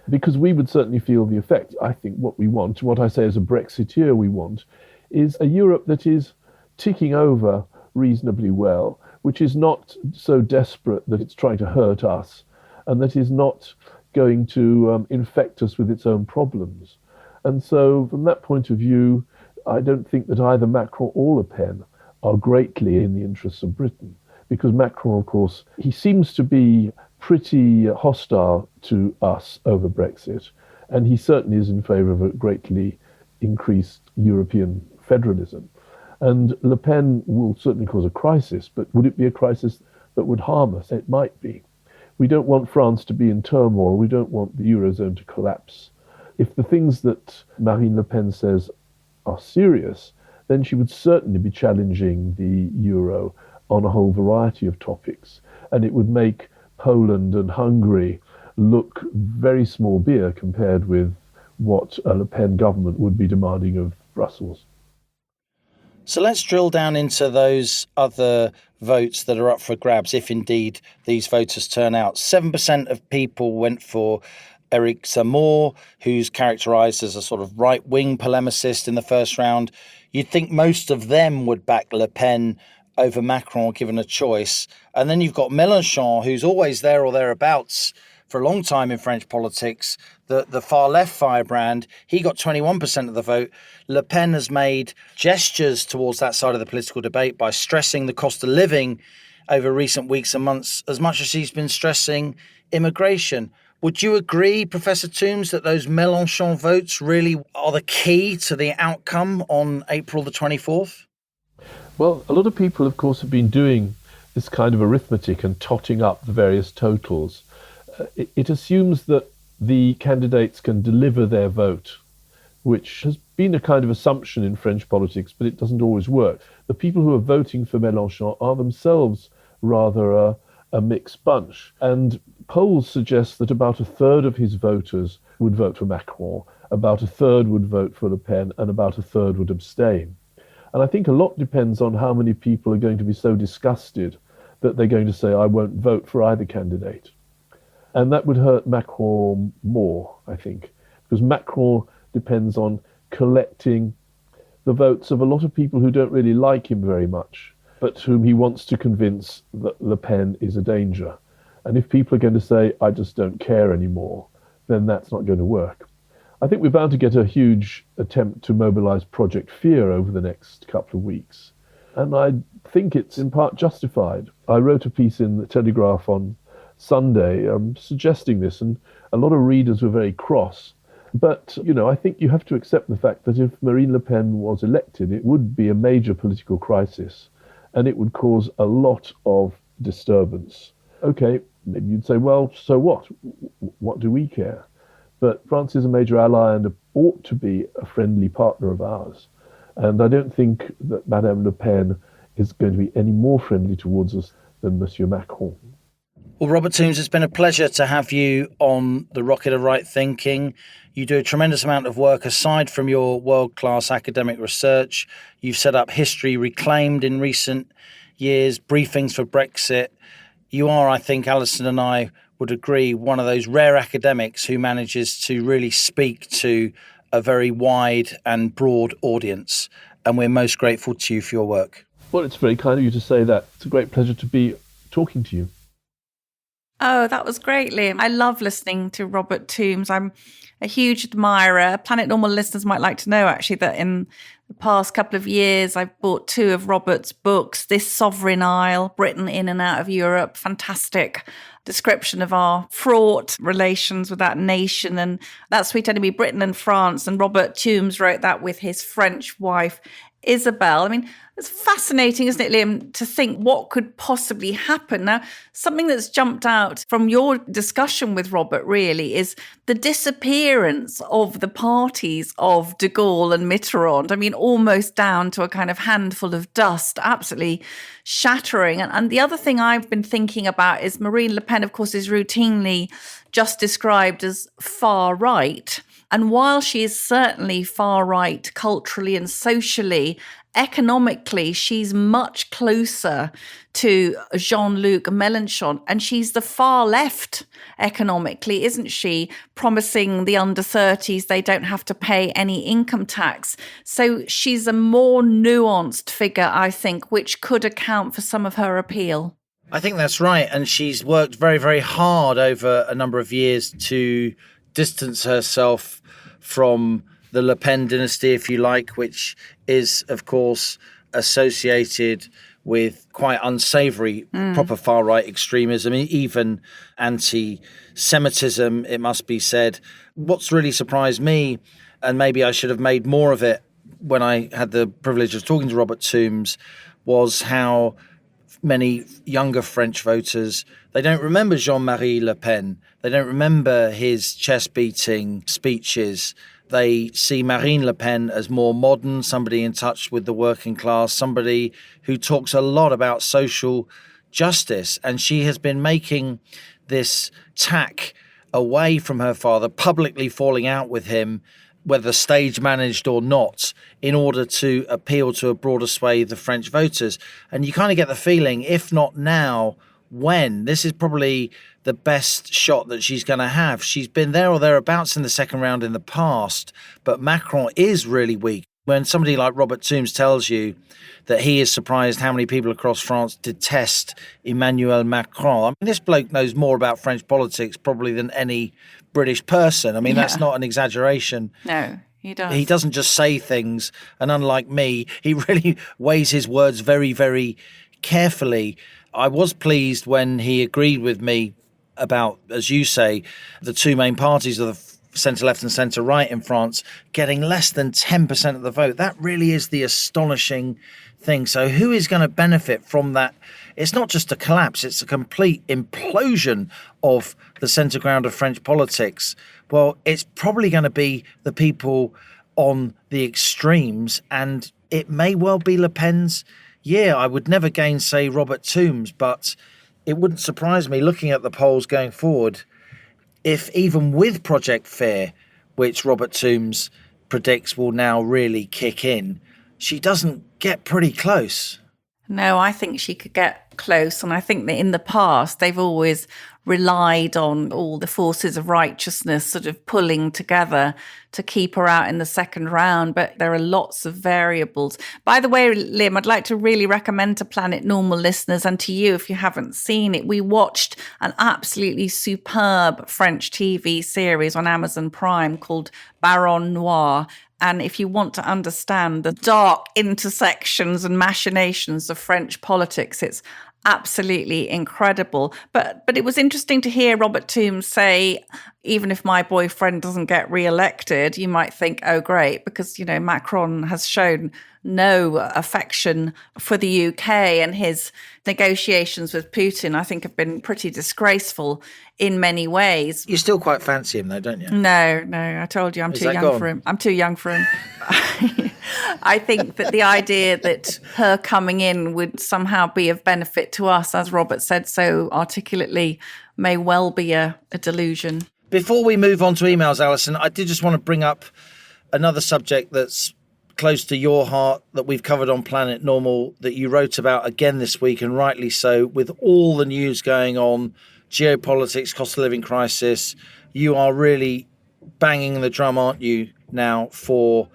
because we would certainly feel the effect. I think what we want, what I say as a Brexiteer we want, is a Europe that is ticking over reasonably well, which is not so desperate that it's trying to hurt us, and that is not going to infect us with its own problems. And so from that point of view, I don't think that either Macron or Le Pen are greatly in the interests of Britain, because Macron, of course, he seems to be pretty hostile to us over Brexit, and he certainly is in favour of a greatly increased European federalism. And Le Pen will certainly cause a crisis, but would it be a crisis that would harm us? It might be. We don't want France to be in turmoil. We don't want the Eurozone to collapse. If the things that Marine Le Pen says are serious, then she would certainly be challenging the euro on a whole variety of topics. And it would make Poland and Hungary look very small beer compared with what a Le Pen government would be demanding of Brussels.
So let's drill down into those other votes that are up for grabs, if indeed these voters turn out. 7% of people went for Eric Zemmour, who's characterised as a sort of right-wing polemicist in the first round. You'd think most of them would back Le Pen over Macron given a choice. And then you've got Mélenchon, who's always there or thereabouts for a long time in French politics, the far-left firebrand. He got 21% of the vote. Le Pen has made gestures towards that side of the political debate by stressing the cost of living over recent weeks and months, as much as she's been stressing immigration. Would you agree, Professor Toombs, that those Mélenchon votes really are the key to the outcome on April the 24th?
Well, a lot of people, of course, have been doing this kind of arithmetic and totting up the various totals. It assumes that the candidates can deliver their vote, which has been a kind of assumption in French politics, but it doesn't always work. The people who are voting for Mélenchon are themselves rather a mixed bunch. And polls suggest that about a third of his voters would vote for Macron, about a third would vote for Le Pen, and about a third would abstain. And I think a lot depends on how many people are going to be so disgusted that they're going to say, I won't vote for either candidate. And that would hurt Macron more, I think, because Macron depends on collecting the votes of a lot of people who don't really like him very much, but whom he wants to convince that Le Pen is a danger. And if people are going to say, I just don't care anymore, then that's not going to work. I think we're bound to get a huge attempt to mobilize Project Fear over the next couple of weeks. And I think it's in part justified. I wrote a piece in the Telegraph on Sunday suggesting this, and a lot of readers were very cross. But, I think you have to accept the fact that if Marine Le Pen was elected, it would be a major political crisis, and it would cause a lot of disturbance. Okay, maybe you'd say, well, so what? What do we care? But France is a major ally and ought to be a friendly partner of ours. And I don't think that Madame Le Pen is going to be any more friendly towards us than Monsieur Macron.
Well, Robert Toombs, it's been a pleasure to have you on the Rocket of Right Thinking. You do a tremendous amount of work aside from your world-class academic research. You've set up History Reclaimed in recent years, briefings for Brexit. You are, I think, Alison and I would agree, one of those rare academics who manages to really speak to a very wide and broad audience. And we're most grateful to you for your work.
Well, it's very kind of you to say that. It's a great pleasure to be talking to you.
Oh, that was great, Liam. I love listening to Robert Toombs. I'm a huge admirer. Planet Normal listeners might like to know, actually, that in the past couple of years, I've bought 2 of Robert's books, This Sovereign Isle, Britain in and Out of Europe. Fantastic description of our fraught relations with that nation. And That Sweet Enemy, Britain and France. And Robert Toombs wrote that with his French wife, Isabel. I mean, it's fascinating, isn't it, Liam, to think what could possibly happen. Now, something that's jumped out from your discussion with Robert really is the disappearance of the parties of de Gaulle and Mitterrand. I mean, almost down to a kind of handful of dust, absolutely shattering. And the other thing I've been thinking about is Marine Le Pen, of course, is routinely just described as far right. And while she is certainly far right culturally and socially, economically, she's much closer to Jean-Luc Mélenchon, and she's the far left economically, isn't she? Promising the under-30s they don't have to pay any income tax. So she's a more nuanced figure, I think, which could account for some of her appeal.
I think that's right. And she's worked very, very hard over a number of years to distance herself from the Le Pen dynasty, if you like, which is, of course, associated with quite unsavoury, proper far-right extremism, even anti-Semitism, it must be said. What's really surprised me, and maybe I should have made more of it when I had the privilege of talking to Robert Toombs, was how many younger French voters, they don't remember Jean-Marie Le Pen. They don't remember his chest-beating speeches. They see Marine Le Pen as more modern, somebody in touch with the working class, somebody who talks a lot about social justice. And she has been making this tack away from her father, publicly falling out with him, whether stage managed or not, in order to appeal to a broader swathe of French voters. And you kind of get the feeling, if not now, when? This is probably the best shot that she's going to have. She's been there or thereabouts in the second round in the past, but Macron is really weak. When somebody like Robert Toombs tells you that he is surprised how many people across France detest Emmanuel Macron, I mean, this bloke knows more about French politics probably than any British person. I mean, that's not an exaggeration.
No, he does.
He doesn't just say things, and unlike me, he really weighs his words very, very carefully. I was pleased when he agreed with me about, as you say, the two main parties of the centre-left and centre-right in France getting less than 10% of the vote. That really is the astonishing thing. So who is going to benefit from that? It's not just a collapse, it's a complete implosion of the centre ground of French politics. Well, it's probably going to be the people on the extremes, and it may well be Le Pen's year. I would never gainsay Robert Toombs, but it wouldn't surprise me looking at the polls going forward if even with Project Fear, which Robert Toombs predicts will now really kick in, she doesn't get pretty close.
No, I think she could get close. And I think that in the past, they've always relied on all the forces of righteousness sort of pulling together to keep her out in the second round. But there are lots of variables. By the way, Liam, I'd like to really recommend to Planet Normal listeners and to you, if you haven't seen it, we watched an absolutely superb French TV series on Amazon Prime called Baron Noir. And if you want to understand the dark intersections and machinations of French politics, it's absolutely incredible. But it was interesting to hear Robert Toombs say, even if my boyfriend doesn't get re-elected, you might think, oh, great, because, you know, Macron has shown no affection for the UK, and his negotiations with Putin, I think, have been pretty disgraceful in many ways.
You still quite fancy him, though, don't you?
No, I told you I'm too young for him. I'm too young for him. I think that the idea that her coming in would somehow be of benefit to us, as Robert said so articulately, may well be a delusion.
Before we move on to emails, Alison, I did just want to bring up another subject that's close to your heart that we've covered on Planet Normal, that you wrote about again this week, and rightly so, with all the news going on, geopolitics, cost of living crisis. You are really banging the drum, aren't you, now, for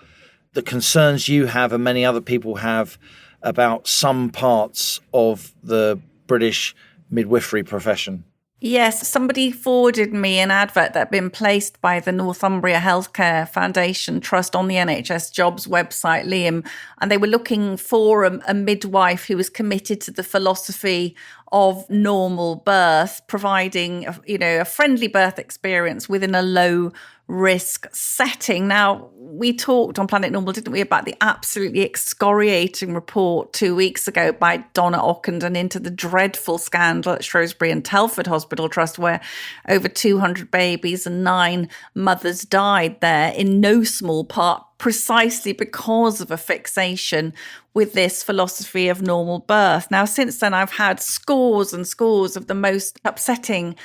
the concerns you have and many other people have about some parts of the British midwifery profession.
Yes, somebody forwarded me an advert that had been placed by the Northumbria Healthcare Foundation Trust on the NHS Jobs website, Liam, and they were looking for a midwife who was committed to the philosophy of normal birth, providing a friendly birth experience within a low risk setting. Now, we talked on Planet Normal, didn't we, about the absolutely excoriating report 2 weeks ago by Donna Ockenden into the dreadful scandal at Shrewsbury and Telford Hospital Trust, where over 200 babies and 9 mothers died there, in no small part precisely because of a fixation with this philosophy of normal birth. Now, since then, I've had scores and scores of the most upsetting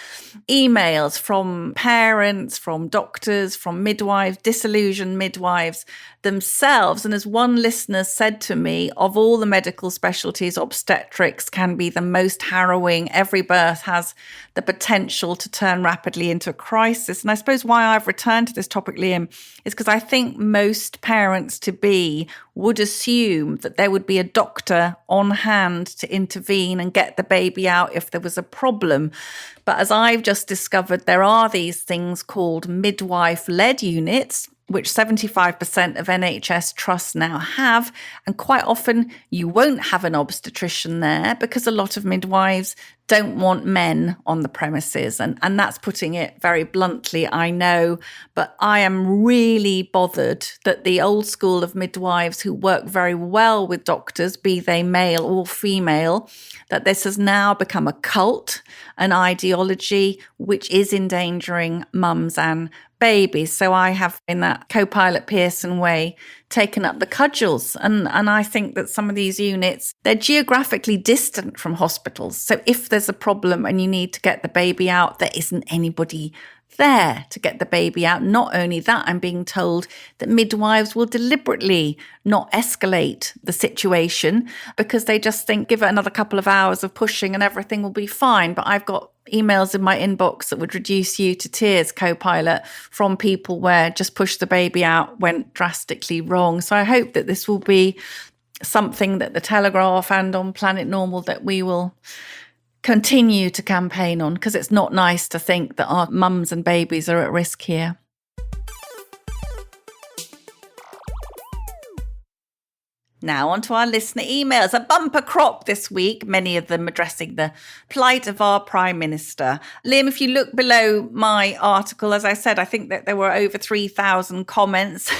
emails from parents, from doctors, from midwives, disillusioned midwives themselves. And as one listener said to me, of all the medical specialties, obstetrics can be the most harrowing. Every birth has the potential to turn rapidly into a crisis. And I suppose why I've returned to this topic, Liam, is because I think most parents-to-be would assume that there would be a doctor on hand to intervene and get the baby out if there was a problem. But as I've just discovered, there are these things called midwife-led units, which 75% of NHS trusts now have. And quite often you won't have an obstetrician there because a lot of midwives don't want men on the premises. And that's putting it very bluntly, I know. But I am really bothered that the old school of midwives who work very well with doctors, be they male or female, that this has now become a cult, an ideology which is endangering mums and babies. So I have, in that co-pilot Pearson way, taken up the cudgels. And I think that some of these units, they're geographically distant from hospitals. So if there's a problem and you need to get the baby out, there isn't anybody there to get the baby out. Not only that, I'm being told that midwives will deliberately not escalate the situation because they just think, give it another couple of hours of pushing and everything will be fine. But I've got emails in my inbox that would reduce you to tears, co-pilot, from people where just push the baby out went drastically wrong. So I hope that this will be something that the Telegraph and on Planet Normal that we will continue to campaign on, because it's not nice to think that our mums and babies are at risk here. Now on to our listener emails. A bumper crop this week, many of them addressing the plight of our Prime Minister. Liam, if you look below my article, as I said, I think that there were over 3,000 comments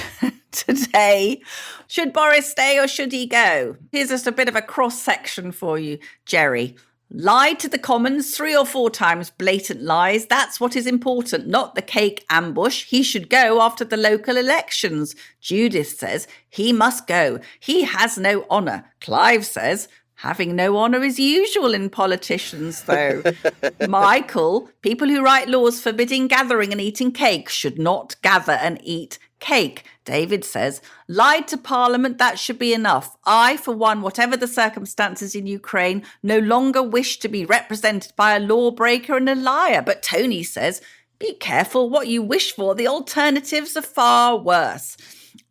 today. Should Boris stay or should he go? Here's just a bit of a cross-section for you, Jerry. Lied to the Commons 3 or 4 times, blatant lies. That's what is important, not the cake ambush. He should go after the local elections. Judith says he must go. He has no honour. Clive says having no honour is usual in politicians, though. Michael, people who write laws forbidding gathering and eating cake should not gather and eat cake. David says, lied to Parliament, that should be enough. I, for one, whatever the circumstances in Ukraine, no longer wish to be represented by a lawbreaker and a liar. But Tony says, be careful what you wish for. The alternatives are far worse.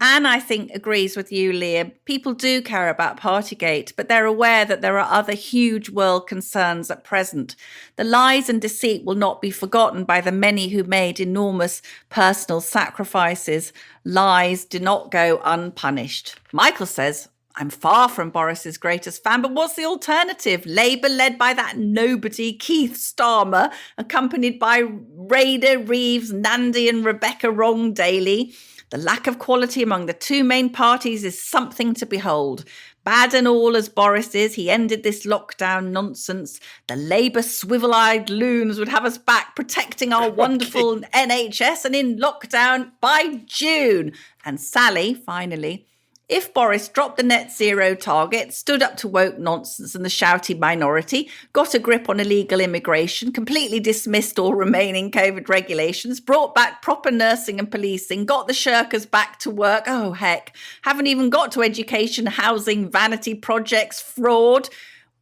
Anne, I think, agrees with you, Liam. People do care about Partygate, but they're aware that there are other huge world concerns at present. The lies and deceit will not be forgotten by the many who made enormous personal sacrifices. Lies do not go unpunished. Michael says, I'm far from Boris's greatest fan, but what's the alternative? Labour led by that nobody, Keith Starmer, accompanied by Raider, Reeves, Nandy and Rebecca Wrongdaly. The lack of quality among the two main parties is something to behold. Bad and all as Boris is, he ended this lockdown nonsense. The Labour swivel-eyed loons would have us back protecting our wonderful NHS and in lockdown by June. And Sally, finally, if Boris dropped the net zero target, stood up to woke nonsense and the shouty minority, got a grip on illegal immigration, completely dismissed all remaining COVID regulations, brought back proper nursing and policing, got the shirkers back to work, oh heck, haven't even got to education, housing, vanity projects, fraud.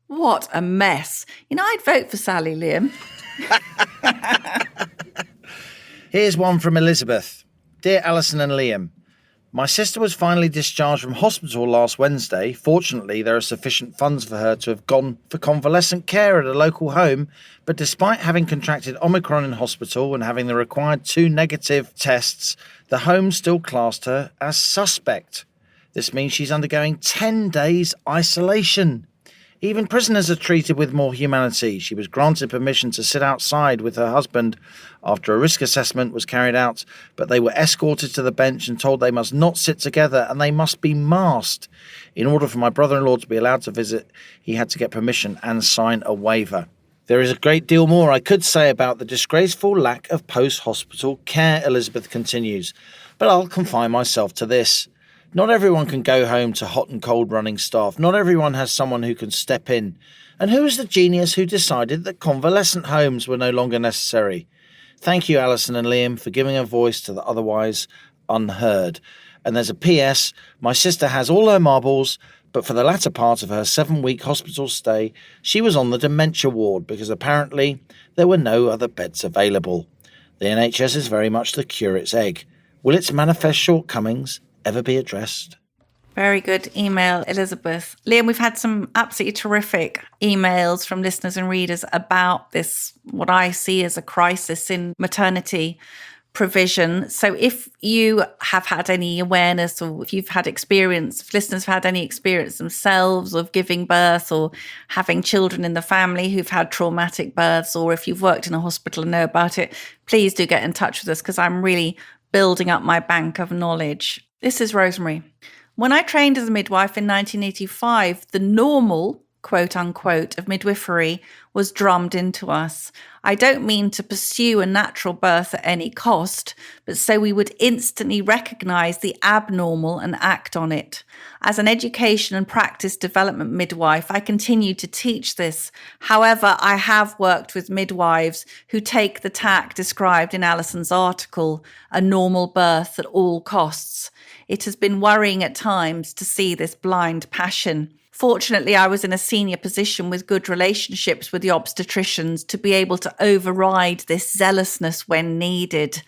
What a mess. You know, I'd vote for Sally, Liam.
Here's one from Elizabeth. Dear Alison and Liam, my sister was finally discharged from hospital last Wednesday. Fortunately, there are sufficient funds for her to have gone for convalescent care at a local home, but despite having contracted Omicron in hospital and having the required 2 negative tests, the home still classed her as suspect. This means she's undergoing 10 days isolation. Even prisoners are treated with more humanity. She was granted permission to sit outside with her husband after a risk assessment was carried out, but they were escorted to the bench and told they must not sit together and they must be masked. In order for my brother-in-law to be allowed to visit, he had to get permission and sign a waiver. There is a great deal more I could say about the disgraceful lack of post-hospital care, Elizabeth continues, but I'll confine myself to this. Not everyone can go home to hot and cold running staff. Not everyone has someone who can step in. And who is the genius who decided that convalescent homes were no longer necessary? Thank you, Alison and Liam, for giving a voice to the otherwise unheard. And there's a PS. My sister has all her marbles, but for the latter part of her 7-week hospital stay, she was on the dementia ward because apparently there were no other beds available. The NHS is very much the curate's egg. Will its manifest shortcomings ever be addressed?
Very good email, Elizabeth. Liam, we've had some absolutely terrific emails from listeners and readers about this, what I see as a crisis in maternity provision. So if you have had any awareness, or if you've had experience, if listeners have had any experience themselves of giving birth or having children in the family who've had traumatic births, or if you've worked in a hospital and know about it, please do get in touch with us, because I'm really building up my bank of knowledge. This is Rosemary. When I trained as a midwife in 1985, the normal quote unquote, of midwifery was drummed into us. I don't mean to pursue a natural birth at any cost, but so we would instantly recognise the abnormal and act on it. As an education and practice development midwife, I continue to teach this. However, I have worked with midwives who take the tack described in Allison's article, a normal birth at all costs. It has been worrying at times to see this blind passion. Fortunately, I was in a senior position with good relationships with the obstetricians to be able to override this zealousness when needed.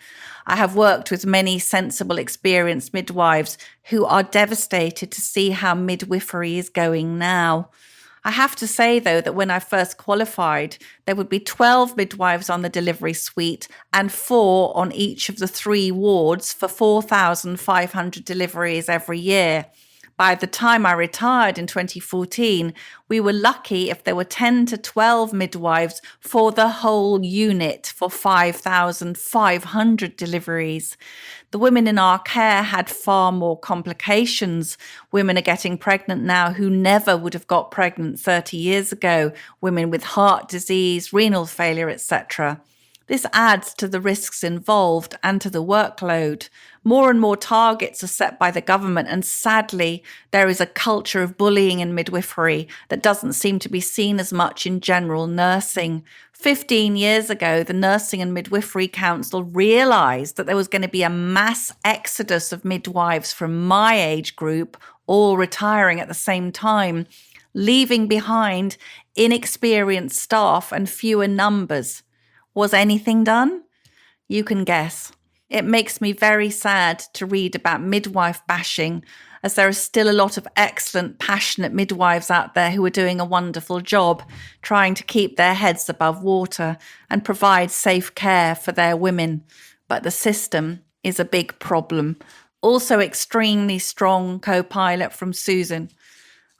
I have worked with many sensible, experienced midwives who are devastated to see how midwifery is going now. I have to say, though, that when I first qualified, there would be 12 midwives on the delivery suite and 4 on each of the 3 wards for 4,500 deliveries every year. By the time I retired in 2014, we were lucky if there were 10 to 12 midwives for the whole unit for 5,500 deliveries. The women in our care had far more complications. Women are getting pregnant now who never would have got pregnant 30 years ago. Women with heart disease, renal failure, etc. This adds to the risks involved and to the workload. More and more targets are set by the government, and sadly, there is a culture of bullying in midwifery that doesn't seem to be seen as much in general nursing. 15 years ago, the Nursing and Midwifery Council realised that there was going to be a mass exodus of midwives from my age group, all retiring at the same time, leaving behind inexperienced staff and fewer numbers. Was anything done? You can guess. It makes me very sad to read about midwife bashing, as there are still a lot of excellent, passionate midwives out there who are doing a wonderful job, trying to keep their heads above water and provide safe care for their women. But the system is a big problem. Also extremely strong co-pilot from Susan.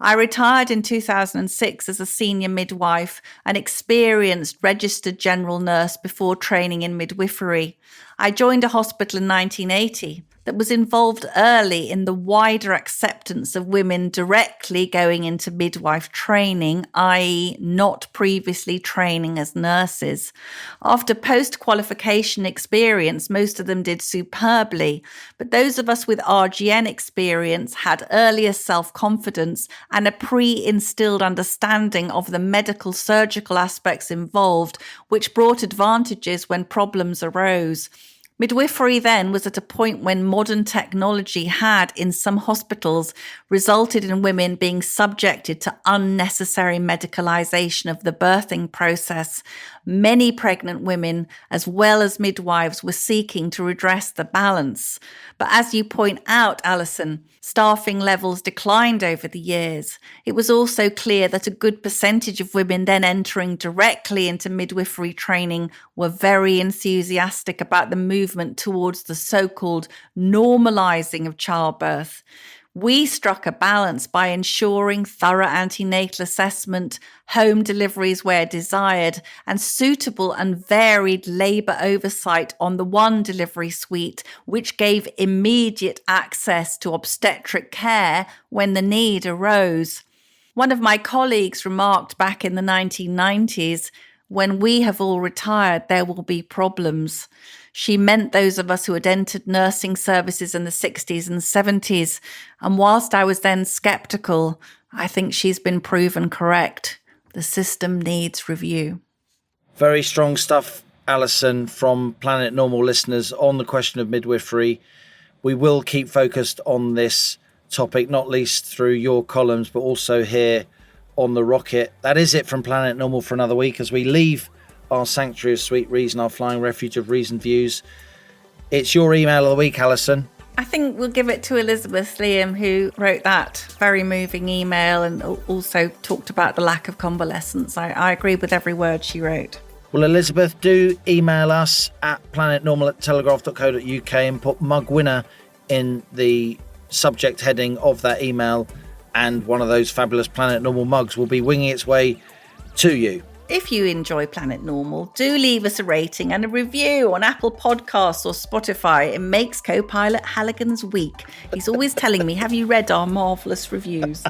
I retired in 2006 as a senior midwife, an experienced registered general nurse before training in midwifery. I joined a hospital in 1980 that was involved early in the wider acceptance of women directly going into midwife training, i.e. not previously training as nurses. After post-qualification experience, most of them did superbly, but those of us with RGN experience had earlier self-confidence and a pre-instilled understanding of the medical surgical aspects involved, which brought advantages when problems arose. Midwifery then was at a point when modern technology had, in some hospitals, resulted in women being subjected to unnecessary medicalisation of the birthing process. Many pregnant women, as well as midwives, were seeking to redress the balance. But as you point out, Allison, staffing levels declined over the years. It was also clear that a good percentage of women then entering directly into midwifery training were very enthusiastic about the movement towards the so-called normalising of childbirth. We struck a balance by ensuring thorough antenatal assessment, home deliveries where desired, and suitable and varied labour oversight on the one delivery suite, which gave immediate access to obstetric care when the need arose. One of my colleagues remarked back in the 1990s, "When we have all retired, there will be problems." She meant those of us who had entered nursing services in the 60s and 70s. And whilst I was then sceptical, I think she's been proven correct. The system needs review.
Very strong stuff, Alison, from Planet Normal listeners on the question of midwifery. We will keep focused on this topic, not least through your columns, but also here on The Rocket. That is it from Planet Normal for another week as we leave our sanctuary of sweet reason, our flying refuge of reasoned views. It's your email of the week, Alison.
I think we'll give it to Elizabeth Liam, who wrote that very moving email and also talked about the lack of convalescence. I agree with every word she wrote.
Well, Elizabeth, do email us at planetnormal@telegraph.co.uk and put mug winner in the subject heading of that email, and one of those fabulous Planet Normal mugs will be winging its way to you.
If you enjoy Planet Normal, do leave us a rating and a review on Apple Podcasts or Spotify. It makes co-pilot Halligan's week. He's always telling me, have you read our marvellous reviews?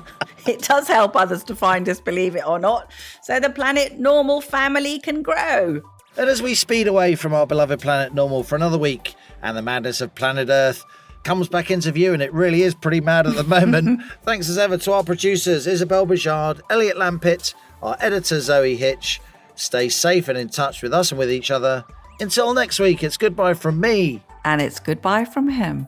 It does help others to find us, believe it or not, so the Planet Normal family can grow.
And as we speed away from our beloved Planet Normal for another week, and the madness of planet Earth comes back into view, and it really is pretty mad at the moment. Thanks as ever to our producers, Isabel Bijard, Elliot Lampitt, our editor, Zoe Hitch. Stay safe and in touch with us and with each other. Until next week, it's goodbye from me.
And it's goodbye from him.